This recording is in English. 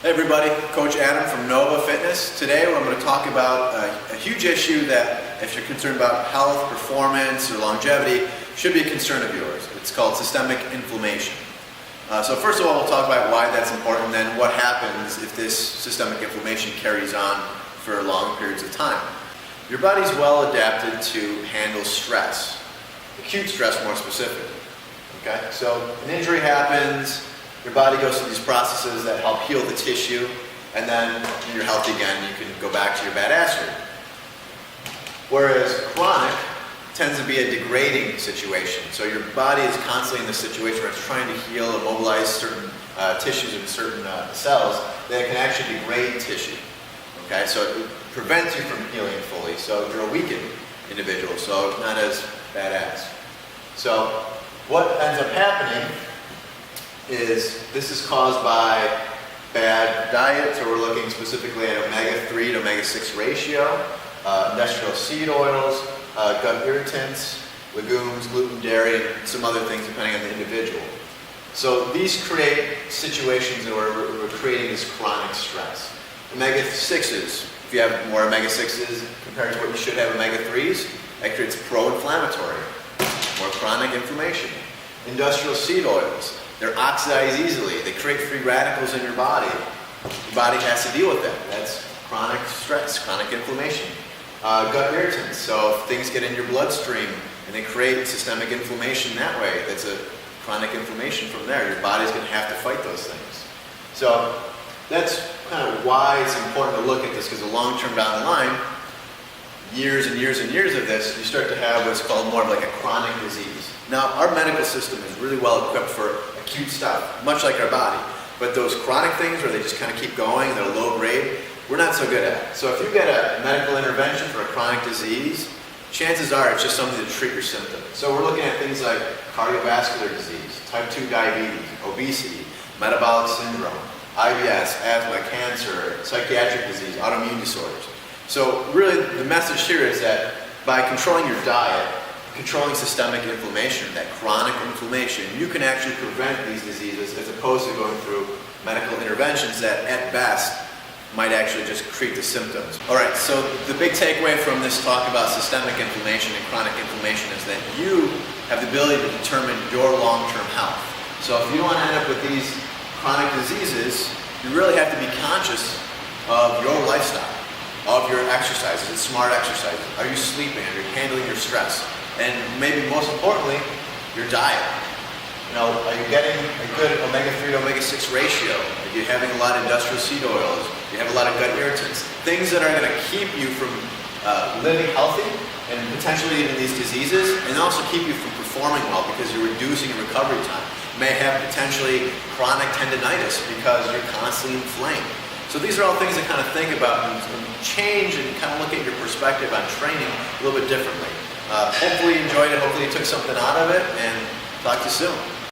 Hey everybody, Coach Adam from Nova Fitness. Today I'm going to talk about a huge issue that if you're concerned about health, performance, or longevity, should be a concern of yours. It's called systemic inflammation. So first of all, we'll talk about why that's important and then what happens if this systemic inflammation carries on for long periods of time. Your body's well adapted to handle stress, acute stress more specifically. Okay? So an injury happens, your body goes through these processes that help heal the tissue, and then when you're healthy again, you can go back to your badassery. Whereas chronic tends to be a degrading situation. So your body is constantly in this situation where it's trying to heal and mobilize certain tissues and certain cells that can actually degrade tissue. Okay, so it prevents you from healing fully. So you're a weakened individual, so not as badass. So what ends up happening is this is caused by bad diet, so we're looking specifically at omega-3 to omega-6 ratio, industrial seed oils, gut irritants, legumes, gluten, dairy, and some other things depending on the individual. So these create situations where we're creating this chronic stress. Omega-6s, if you have more omega-6s compared to what you should have omega-3s, that creates pro-inflammatory, more chronic inflammation. Industrial seed oils, they're oxidized easily. They create free radicals in your body. Your body has to deal with that. That's chronic stress, chronic inflammation. Gut irritants, so if things get in your bloodstream and they create systemic inflammation that way, that's a chronic inflammation from there. Your body's going to have to fight those things. So that's kind of why it's important to look at this, because the long term down the line, years and years and years of this, you start to have what's called more of like a chronic disease. Now, our medical system is really well equipped for acute stuff, much like our body. But those chronic things where they just kind of keep going, they're low grade, we're not so good at. So if you get a medical intervention for a chronic disease, chances are it's just something to treat your symptoms. So we're looking at things like cardiovascular disease, type 2 diabetes, obesity, metabolic syndrome, IBS, asthma, cancer, psychiatric disease, autoimmune disorders. So really the message here is that by controlling your diet, controlling systemic inflammation, that chronic inflammation, you can actually prevent these diseases as opposed to going through medical interventions that at best might actually just treat the symptoms. Alright, so the big takeaway from this talk about systemic inflammation and chronic inflammation is that you have the ability to determine your long-term health. So if you don't want to end up with these chronic diseases, you really have to be conscious of your lifestyle, of your exercises, and smart exercises. Are you sleeping? Are you handling your stress? And maybe most importantly, your diet. You know, are you getting a good omega-3 to omega-6 ratio? Are you having a lot of industrial seed oils? Do you have a lot of gut irritants? Things that are going to keep you from living healthy and potentially even these diseases, and also keep you from performing well because you're reducing your recovery time. You may have potentially chronic tendinitis because you're constantly inflamed. So these are all things to kind of think about and change and kind of look at your perspective on training a little bit differently. Hopefully you enjoyed it, hopefully you took something out of it, and talk to you soon.